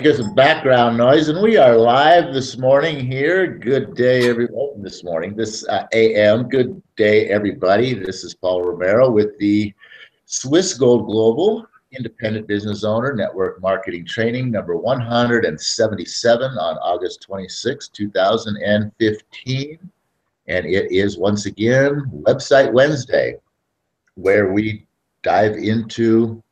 get some background noise, and we are live this morning here. Good day, everyone. This morning, this AM. Good day, everybody. This is Paul Romero with the Swiss Gold Global Independent Business Owner Network Marketing Training number 177 on August 26, 2015. And it is once again Website Wednesday, where we dive into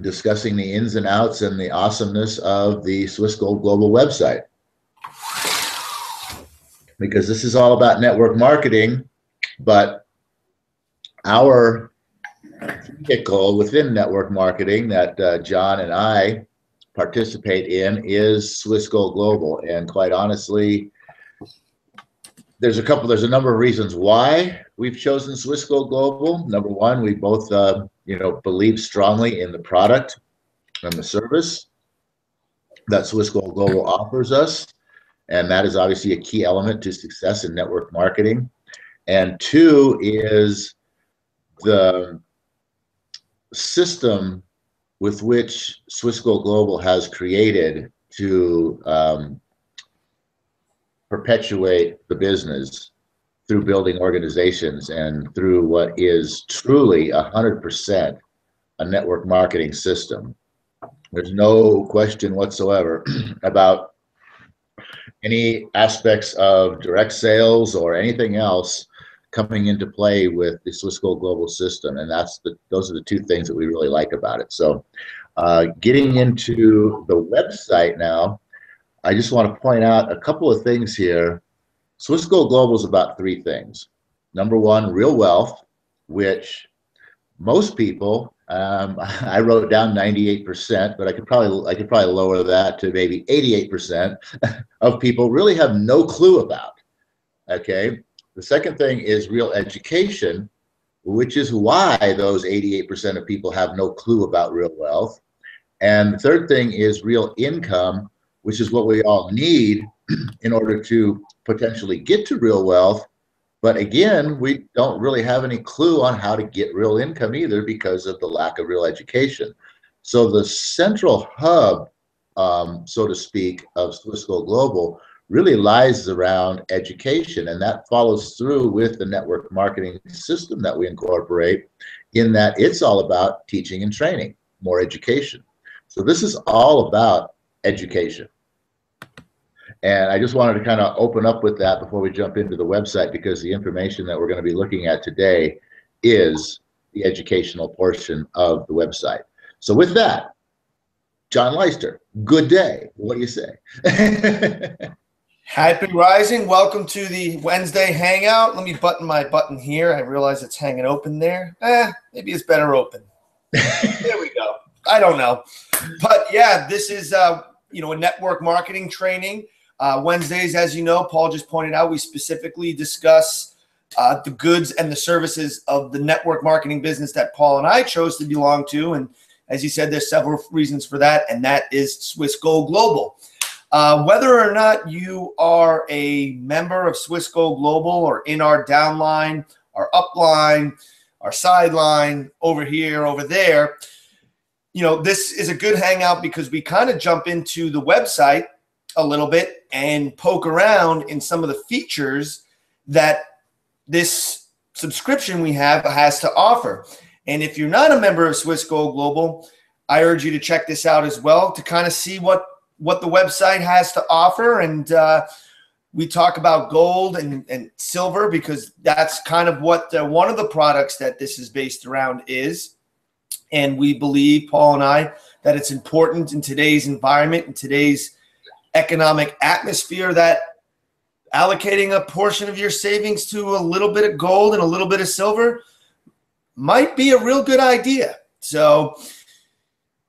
discussing the ins and outs and the awesomeness of the Swiss Gold Global website. Because this is all about network marketing, but our vehicle within network marketing that John and I participate in is Swiss Gold Global. And quite honestly, there's a number of reasons why we've chosen Swiss Gold Global. Number one, we both believe strongly in the product and the service that Swiss Gold Global offers us, and that is obviously a key element to success in network marketing. And two is the system with which Swiss Gold Global has created to perpetuate the business through building organizations and through what is truly 100% a network marketing system. There's no question whatsoever about any aspects of direct sales or anything else coming into play with the Swiss Gold Global system, and those are the two things that we really like about it. So getting into the website now, I just want to point out a couple of things here. Swiss Gold Global is about three things. Number one, real wealth, which most people, I wrote down 98%, but I could probably lower that to maybe 88% of people really have no clue about. Okay. The second thing is real education, which is why those 88% of people have no clue about real wealth. And the third thing is real income, which is what we all need in order to potentially get to real wealth. But again, we don't really have any clue on how to get real income either because of the lack of real education. So the central hub, so to speak, of Swiss Gold Global really lies around education, and that follows through with the network marketing system that we incorporate, in that it's all about teaching and training, more education. So this is all about education. And I just wanted to kind of open up with that before we jump into the website, because the information that we're going to be looking at today is the educational portion of the website. So with that, John Leister, good day. What do you say? Happy rising. Welcome to the Wednesday Hangout. Let me button my button here. I realize it's hanging open there. Maybe it's better open. There we go. I don't know. But yeah, this is a network marketing training. Wednesdays, as you know, Paul just pointed out, we specifically discuss the goods and the services of the network marketing business that Paul and I chose to belong to. And as he said, there's several reasons for that, and that is Swiss Gold Global. Whether or not you are a member of Swiss Gold Global or in our downline, our upline, our sideline, over here, over there, this is a good hangout because we kind of jump into the website a little bit and poke around in some of the features that this subscription we have has to offer. And if you're not a member of Swiss Gold Global, I urge you to check this out as well to kind of see what the website has to offer. And we talk about gold and silver because that's kind of what one of the products that this is based around is. And we believe, Paul and I, that it's important in today's environment, in today's economic atmosphere, that allocating a portion of your savings to a little bit of gold and a little bit of silver might be a real good idea. So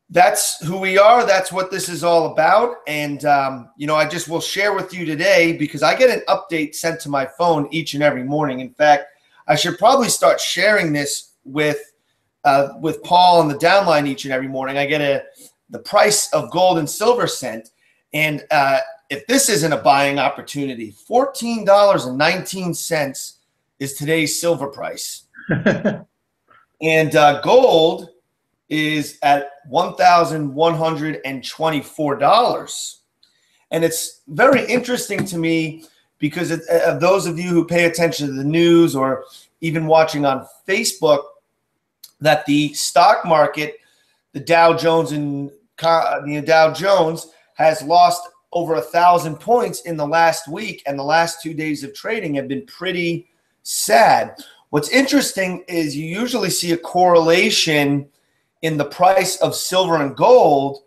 that's who we are. That's what this is all about. And, I just will share with you today because I get an update sent to my phone each and every morning. In fact, I should probably start sharing this with Paul on the downline each and every morning. I get the price of gold and silver sent. And if this isn't a buying opportunity, $14.19 is today's silver price. And gold is at $1,124. And it's very interesting to me because of those of you who pay attention to the news or even watching on Facebook, that the stock market, the Dow Jones has lost over 1,000 points in the last week, and the last 2 days of trading have been pretty sad. What's interesting is you usually see a correlation in the price of silver and gold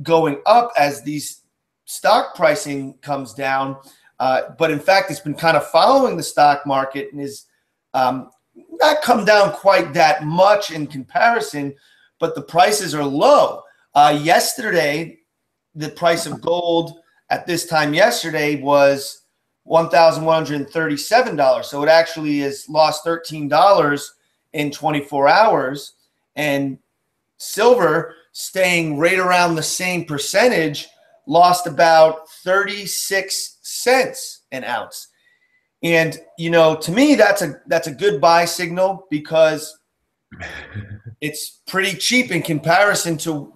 going up as these stock pricing comes down. But in fact, it's been kind of following the stock market and is not come down quite that much in comparison, but the prices are low. Yesterday, the price of gold at this time yesterday was $1,137. So it actually has lost $13 in 24 hours. And silver, staying right around the same percentage, lost about 36 cents an ounce. And, you know, to me, that's a good buy signal because it's pretty cheap in comparison to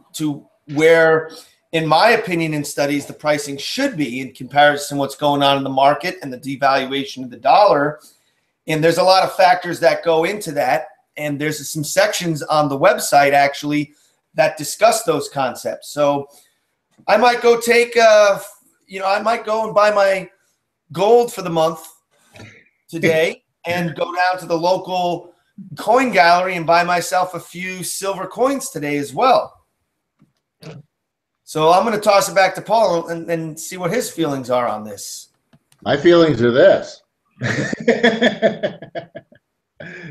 where, in my opinion, in studies, the pricing should be in comparison to what's going on in the market and the devaluation of the dollar. And there's a lot of factors that go into that. And there's some sections on the website actually that discuss those concepts. So I might go I might go and buy my gold for the month today and go down to the local coin gallery and buy myself a few silver coins today as well. So I'm going to toss it back to Paul and see what his feelings are on this. My feelings are this.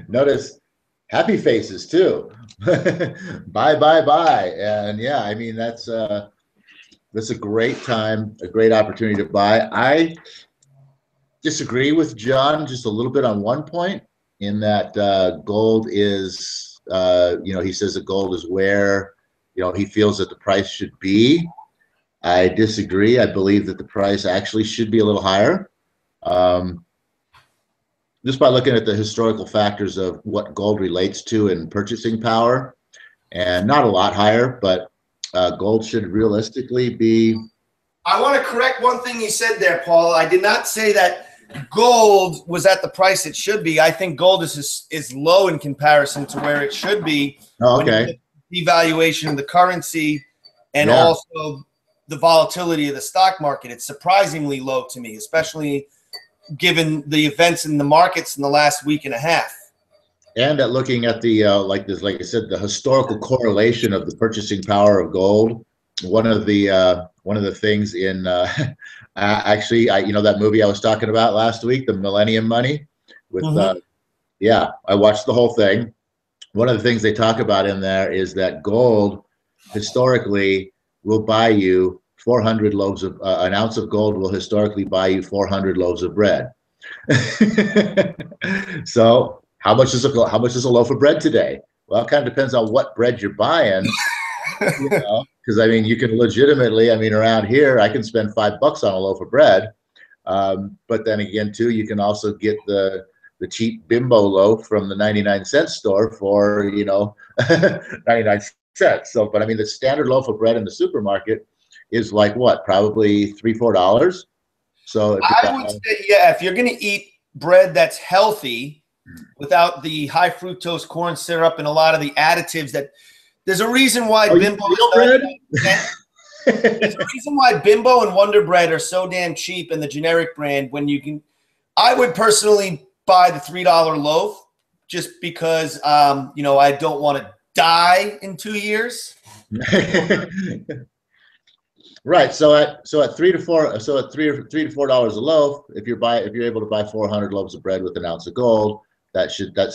Notice happy faces too. Buy, buy, buy. And yeah, I mean, that's a great time, a great opportunity to buy. I disagree with John just a little bit on one point in that gold is, he says that gold is where, he feels that the price should be. I disagree. I believe that the price actually should be a little higher. Just by looking at the historical factors of what gold relates to in purchasing power, and not a lot higher, but gold should realistically be. I want to correct one thing you said there, Paul. I did not say that gold was at the price it should be. I think gold is low in comparison to where it should be. Oh, okay. Devaluation of the currency and also the volatility of the stock market. It's surprisingly low to me, especially given the events in the markets in the last week and a half. And at looking at the like I said, the historical correlation of the purchasing power of gold. One of the things in actually, that movie I was talking about last week, The Millennium Money, with I watched the whole thing. One of the things they talk about in there is that gold historically will buy you 400 loaves of an ounce of gold will historically buy you 400 loaves of bread. So how much is a loaf of bread today? Well, it kind of depends on what bread you're buying. Because I mean, you can legitimately, around here, I can spend $5 on a loaf of bread. But then again, too, you can also get the cheap Bimbo loaf from the 99-cent store for 99 cents. So, but I mean, the standard loaf of bread in the supermarket is like what, probably $3-4. So I would say, if you're going to eat bread that's healthy without the high fructose corn syrup and a lot of the additives that. There's a reason why Bimbo There's a reason why Bimbo and Wonder Bread are so damn cheap in the generic brand when you can. I would personally buy the $3 loaf just because I don't want to die in 2 years. Right. So at $3 to $4 a loaf, if you're able to buy 400 loaves of bread with an ounce of gold, that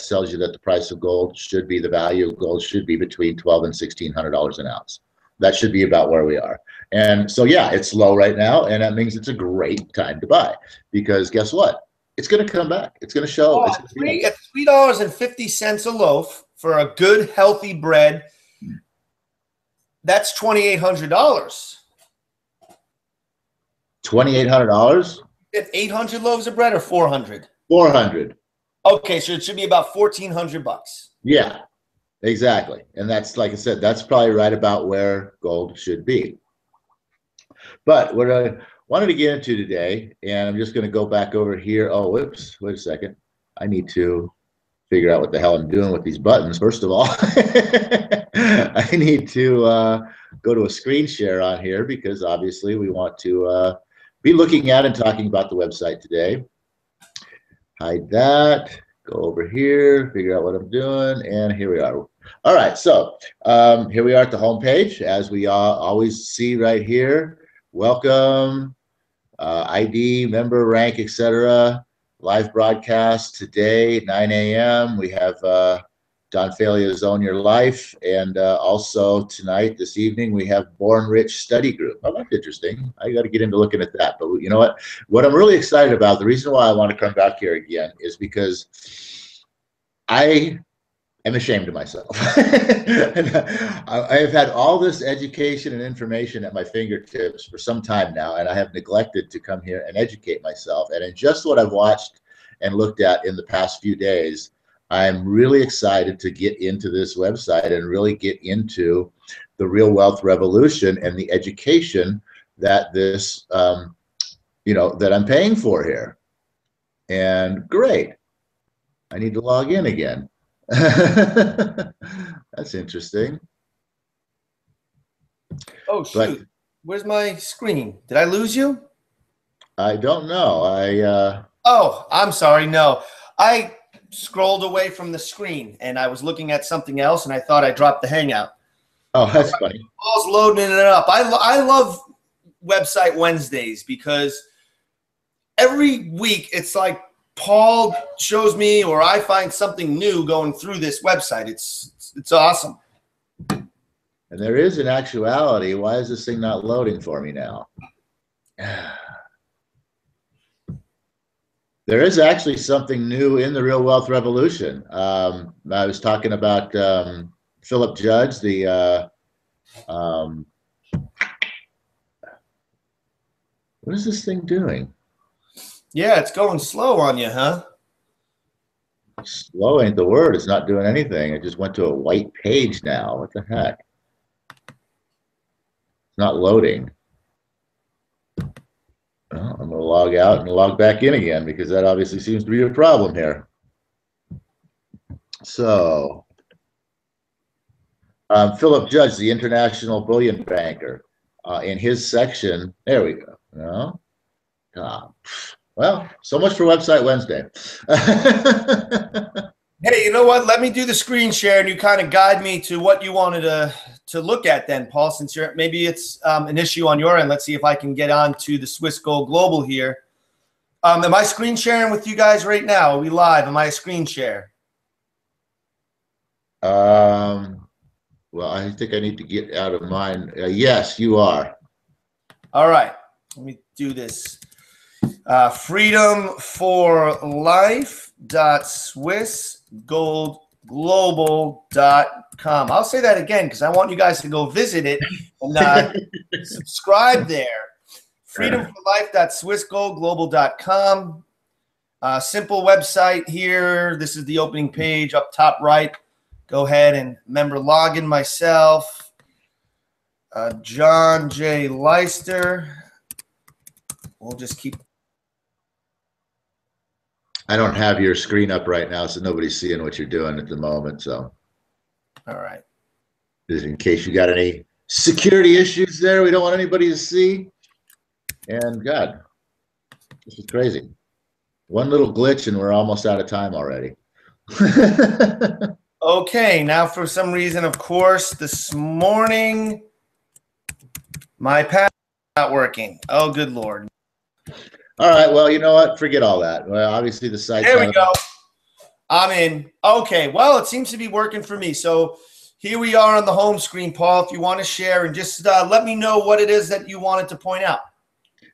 tells you that the price of gold should be, the value of gold should be between $1,200 and $1,600 an ounce. That should be about where we are. And so, yeah, it's low right now, and that means it's a great time to buy because guess what? It's going to come back. It's going to show. At $3.50 a loaf for a good, healthy bread, that's $2,800. $2,800? If 800 loaves of bread or 400? 400. Okay, so it should be about $1,400. Yeah. Exactly. And that's, like I said, that's probably right about where gold should be. But what I wanted to get into today, and I'm just going to go back over here. Oh, whoops, wait a second. I need to figure out what the hell I'm doing with these buttons. First of all, I need to go to a screen share on here because obviously we want to be looking at and talking about the website today. Hide that, go over here, figure out what I'm doing, and here we are. All right, so here we are at the home page, as we always see right here. Welcome, ID, member, rank, etc. Live broadcast today, 9 a.m. We have Don Falia's Own Your Life, and also tonight, this evening, we have Born Rich Study Group. Oh, that's interesting. I got to get into looking at that. But you know what? What I'm really excited about, the reason why I want to come back here again is because I am ashamed of myself. And I have had all this education and information at my fingertips for some time now, and I have neglected to come here and educate myself. And in just what I've watched and looked at in the past few days, I'm really excited to get into this website and really get into the real wealth revolution and the education that this, that I'm paying for here. And great, I need to log in again. That's interesting. Oh, shoot. But where's my screen? Did I lose you? I don't know. Oh, I'm sorry. No, I scrolled away from the screen and I was looking at something else and I thought I dropped the Hangout. Oh, that's funny. Paul's loading it up. I love Website Wednesdays because every week it's like Paul shows me or I find something new going through this website. It's awesome. And there is an actuality. Why is this thing not loading for me now? There is actually something new in the real wealth revolution. I was talking about Philip Judge, the what is this thing doing? Yeah, it's going slow on you, huh? Slow ain't the word. It's not doing anything. It just went to a white page now. What the heck? It's not loading. Well, I'm going to log out and log back in again because that obviously seems to be a problem here. So, Philip Judge, the international bullion banker, in his section, there we go. No? Well, so much for Website Wednesday. Hey, you know what? Let me do the screen share and you kind of guide me to what you wanted to look at then, Paul, since maybe it's an issue on your end. Let's see if I can get on to the Swiss Gold Global here. Am I screen sharing with you guys right now? Are we live? Am I a screen share? Well, I think I need to get out of mine. Yes, you are. All right. Let me do this. freedomforlife.swissgoldglobal.com. I'll say that again because I want you guys to go visit it and subscribe there. freedomforlife.swissgoldglobal.com. Simple website here. This is the opening page up top right. Go ahead and remember login myself. John J. Leister. We'll just keep. I don't have your screen up right now, so nobody's seeing what you're doing at the moment. So, all right. Just in case you got any security issues there, we don't want anybody to see. And God, this is crazy. One little glitch, and we're almost out of time already. Okay, now for some reason, of course, this morning, my password is not working. Oh, good Lord. All right, well, you know what? Forget all that. Well, obviously the site's there we go. I'm in. Okay, well, it seems to be working for me. So here we are on the home screen, Paul, if you want to share and just let me know what it is that you wanted to point out.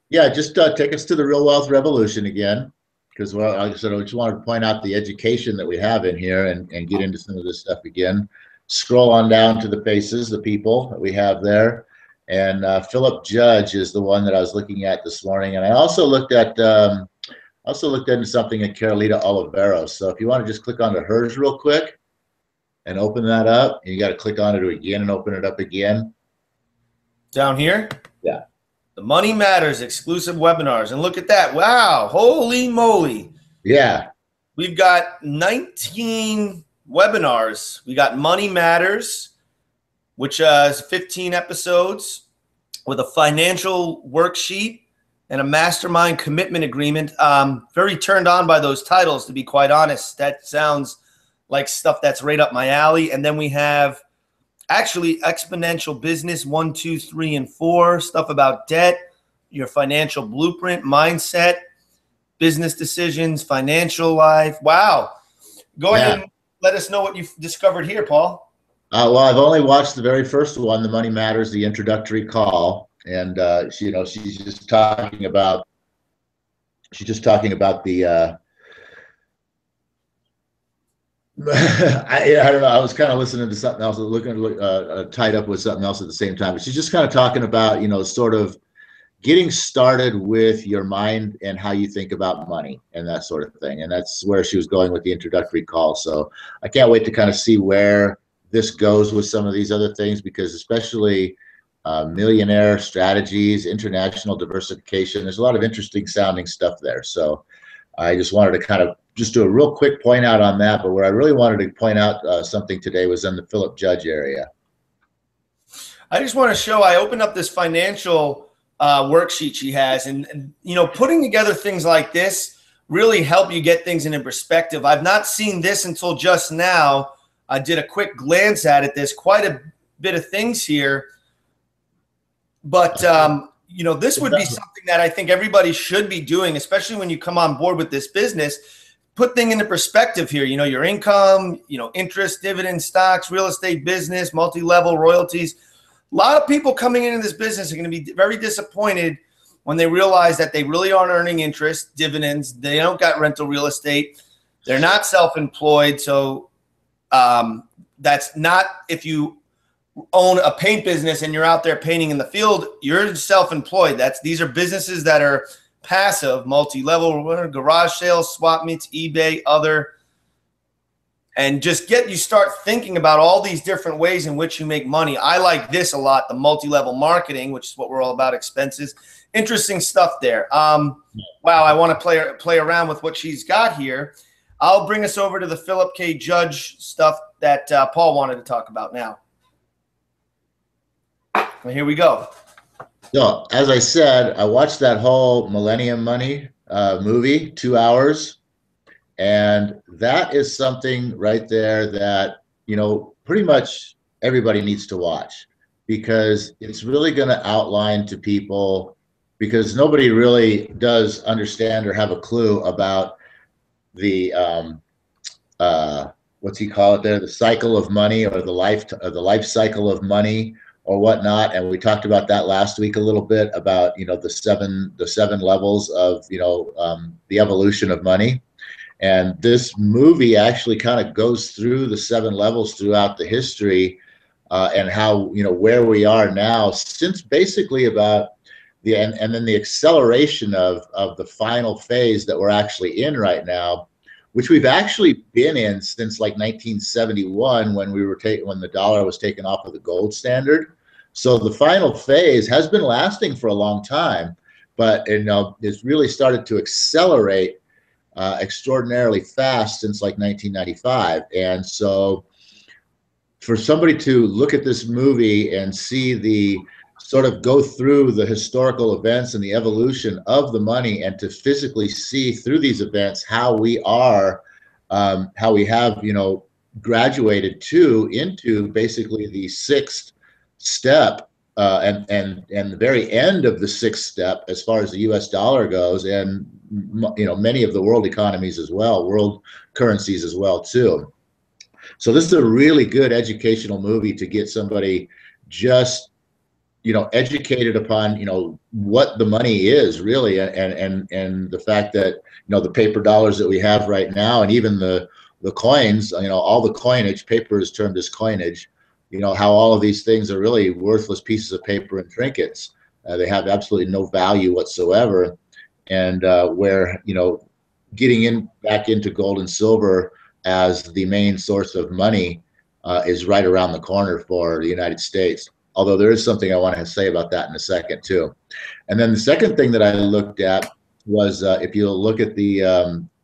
Yeah, just take us to the real wealth revolution again, because, well, like I said, I just wanted to point out the education that we have in here and get into some of this stuff again. Scroll on down to the faces, the people that we have there. And Philip Judge is the one that I was looking at this morning, and I also looked at into something at Carolita Oliveros. So if you want to just click onto hers real quick, and open that up. And you got to click on it again and open it up again. Down here? Yeah. The Money Matters exclusive webinars. And look at that. Wow. Holy moly. Yeah. We've got 19 webinars. We got Money Matters, which is 15 episodes with a financial worksheet and a mastermind commitment agreement. Very turned on by those titles, to be quite honest. That sounds like stuff that's right up my alley. And then we have actually exponential business 1, 2, 3, and 4, stuff about debt, your financial blueprint, mindset, business decisions, financial life. Wow. Go ahead and let us know what you've discovered here, Paul. Well, I've only watched the very first one, The Money Matters, the introductory call. And, she's just talking about the, I don't know. I was kind of listening to something else, tied up with something else at the same time. But she's just kind of talking about, sort of getting started with your mind and how you think about money and that sort of thing. And that's where she was going with the introductory call. So I can't wait to kind of see where this goes with some of these other things, because especially millionaire strategies, international diversification, there's a lot of interesting sounding stuff there. So I just wanted to kind of just do a real quick point out on that. But where I really wanted to point out something today was in the Philip Judge area. I just want to show, I opened up this financial worksheet she has, and putting together things like this really help you get things in perspective. I've not seen this until just now. I did a quick glance at it. There's quite a bit of things here, but this would be something that I think everybody should be doing, especially when you come on board with this business. Put things into perspective here. Your income, interest, dividends, stocks, real estate business, multi-level royalties. A lot of people coming into this business are going to be very disappointed when they realize that they really aren't earning interest, dividends. They don't got rental real estate. They're not self-employed. So that's not, if you own a paint business and you're out there painting in the field, you're self-employed. These are businesses that are passive, multi-level, garage sales, swap meets, eBay, other. And just start thinking about all these different ways in which you make money. I like this a lot, the multi-level marketing, which is what we're all about, expenses. Interesting stuff there. Wow, I want to play around with what she's got here. I'll bring us over to the Philip K. Judge stuff that Paul wanted to talk about now. Well, here we go. So, as I said, I watched that whole Millennium Money movie, 2 hours. And that is something right there that, pretty much everybody needs to watch, because it's really going to outline to people, because nobody really does understand or have a clue about the, what's he call it there? The cycle of money, or the life cycle of money, or whatnot. And we talked about that last week a little bit about, the seven levels of, the evolution of money. And this movie actually kind of goes through the 7 levels throughout the history, and how, where we are now, since basically about and then the acceleration of the final phase that we're actually in right now, which we've actually been in since like 1971, when when the dollar was taken off of the gold standard. So the final phase has been lasting for a long time, but it's really started to accelerate extraordinarily fast since like 1995. And so for somebody to look at this movie and see the sort of go through the historical events and the evolution of the money, and to physically see through these events how we are, how we have, graduated into basically the 6th step, and the very end of the 6th step as far as the US dollar goes, and many of the world economies as well, world currencies as well too. So this is a really good educational movie to get somebody just educated upon what the money is really, and the fact that the paper dollars that we have right now, and even the coins, all the coinage, paper is termed as coinage, how all of these things are really worthless pieces of paper and trinkets. They have absolutely no value whatsoever. And where getting back into gold and silver as the main source of money is right around the corner for the United States. Although there is something I want to say about that in a second too. And then the second thing that I looked at was if you look at the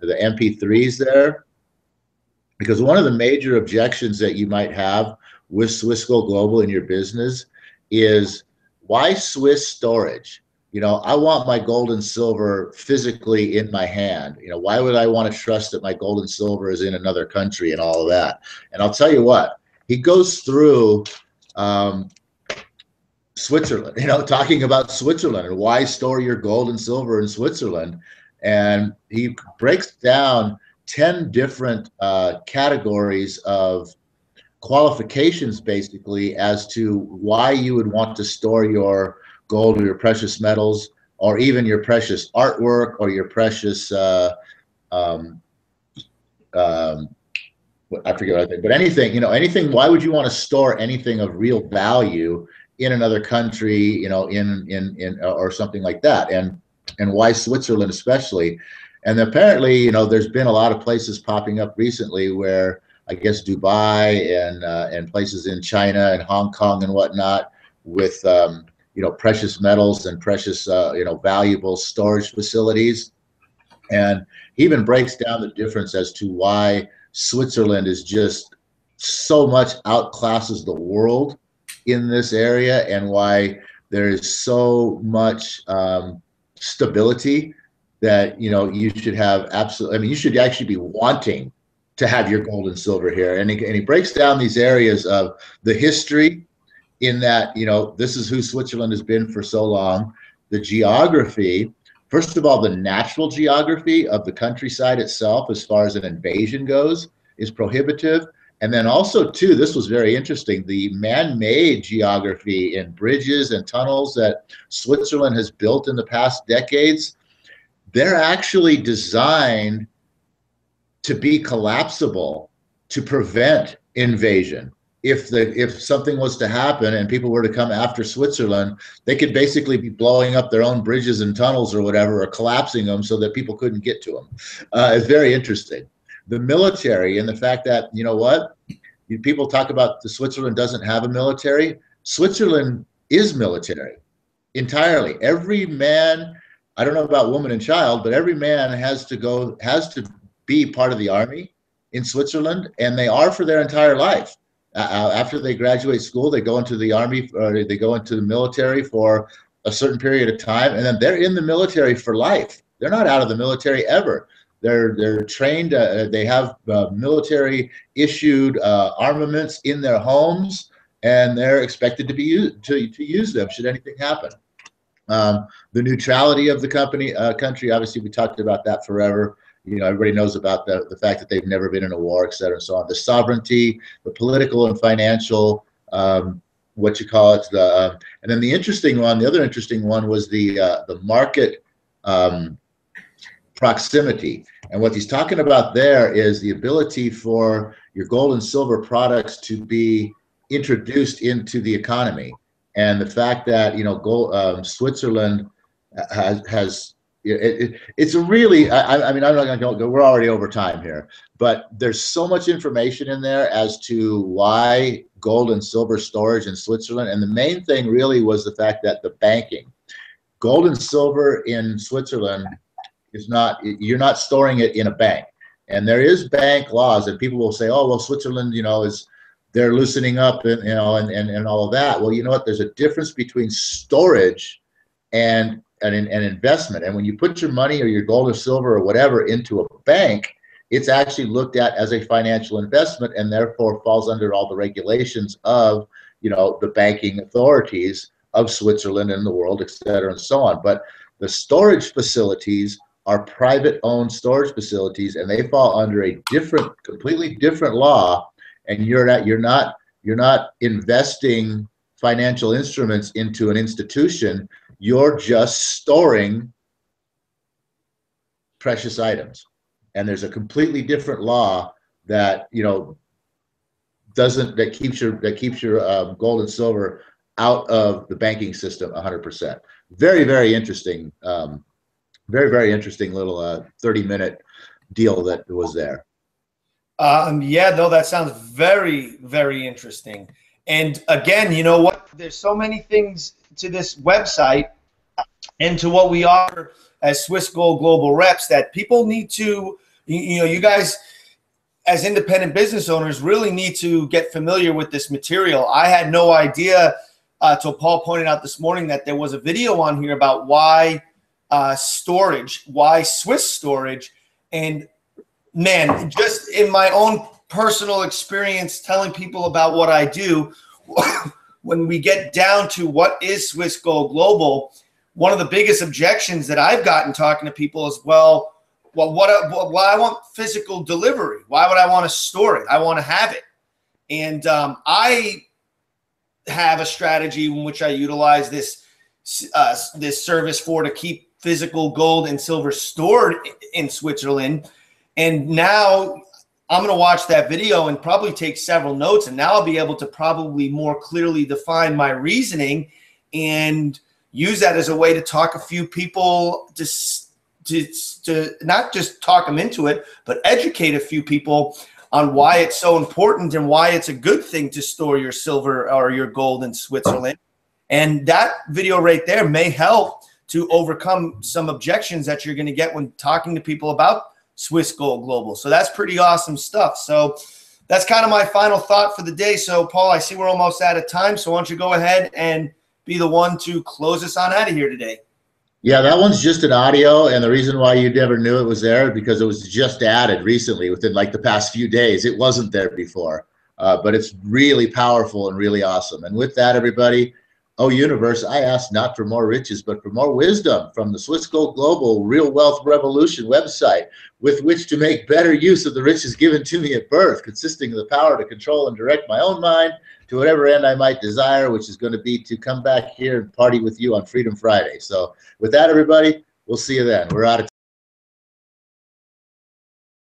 MP3s there, because one of the major objections that you might have with Swissquote Global in your business is, why Swiss storage? You know, I want my gold and silver physically in my hand. You know, why would I want to trust that my gold and silver is in another country and all of that? And I'll tell you what, he goes through Switzerland, you know, talking about Switzerland and why store your gold and silver in Switzerland. And he breaks down 10 different categories of qualifications, basically, as to why you would want to store your gold or your precious metals, or even your precious artwork, or your precious I forget what I think, but anything, you know, anything. Why would you want to store anything of real value in another country, you know, in or something like that, and why Switzerland especially? And apparently, you know, there's been a lot of places popping up recently where, I guess, Dubai and places in China and Hong Kong and whatnot, with you know, precious metals and precious you know, valuable storage facilities. And he even breaks down the difference as to why Switzerland is just so much outclasses the world in this area, and why there is so much stability that, you know, you should have absolutely, I mean, you should actually be wanting to have your gold and silver here. And he breaks down these areas of the history, in that, you know, this is who Switzerland has been for so long, the geography. First of all, the natural geography of the countryside itself, as far as an invasion goes, is prohibitive. And then also, too, this was very interesting, the man-made geography in bridges and tunnels that Switzerland has built in the past decades, they're actually designed to be collapsible to prevent invasion. If something was to happen and people were to come after Switzerland, they could basically be blowing up their own bridges and tunnels or whatever, or collapsing them so that people couldn't get to them. It's very interesting. The military, and the fact that, you know what, people talk about the Switzerland doesn't have a military. Switzerland is military entirely. Every man, I don't know about woman and child, but every man has to be part of the army in Switzerland, and they are for their entire life. After they graduate school, they go into the army, or they go into the military for a certain period of time, and then they're in the military for life. They're not out of the military ever. They're trained. They have military issued armaments in their homes, and they're expected to be used to use them should anything happen. The neutrality of the country, obviously, we talked about that forever. You know, everybody knows about the fact that they've never been in a war, et cetera, and so on. The sovereignty, the political and financial, what you call it, and then the other interesting one was the market proximity. And what he's talking about there is the ability for your gold and silver products to be introduced into the economy, and the fact that, you know, Switzerland has it's a really, I mean, I'm not going to go, we're already over time here, but there's so much information in there as to why gold and silver storage in Switzerland. And the main thing really was the fact that the banking, gold and silver in Switzerland is not, you're not storing it in a bank. And there is bank laws, and people will say, oh, well, Switzerland, you know, they're loosening up, and, you know, and all of that. Well, you know what, there's a difference between storage and an investment. And when you put your money or your gold or silver or whatever into a bank, it's actually looked at as a financial investment, and therefore falls under all the regulations of, you know, the banking authorities of Switzerland and the world, et cetera, and so on. But the storage facilities are private owned storage facilities, and they fall under a completely different law. And you're not investing financial instruments into an institution. You're just storing precious items, and there's a completely different law that, you know, that keeps your gold and silver out of the banking system 100%. Very, very interesting. Very, very interesting little 30-minute deal that was there. Yeah, no, that sounds very, very interesting. And again, you know what? There's so many things to this website and to what we offer as Swiss Gold Global reps that people need to, you guys as independent business owners really need to get familiar with this material. I had no idea till Paul pointed out this morning that there was a video on here about why storage, why Swiss storage. And man, just in my own personal experience telling people about what I do, when we get down to what is Swiss Gold Global, one of the biggest objections that I've gotten talking to people is, why I want physical delivery? Why would I want to store it? I want to have it. And I have a strategy in which I utilize this service to keep physical gold and silver stored in Switzerland. And now I'm going to watch that video and probably take several notes. And now I'll be able to probably more clearly define my reasoning and use that as a way to talk a few people to not just talk them into it, but educate a few people on why it's so important and why it's a good thing to store your silver or your gold in Switzerland. And that video right there may help to overcome some objections that you're going to get when talking to people about Swiss Gold Global. So that's pretty awesome stuff. So that's kind of my final thought for the day. So Paul, I see we're almost out of time. So why don't you go ahead and be the one to close us on out of here today? Yeah, that one's just an audio, and the reason why you never knew it was there because it was just added recently within like the past few days. It wasn't there before, but it's really powerful and really awesome. And with that, everybody, oh universe, I ask not for more riches, but for more wisdom from the Swiss Gold Global Real Wealth Revolution website, with which to make better use of the riches given to me at birth, consisting of the power to control and direct my own mind to whatever end I might desire, which is going to be to come back here and party with you on Freedom Friday. So with that, everybody, we'll see you then. We're out of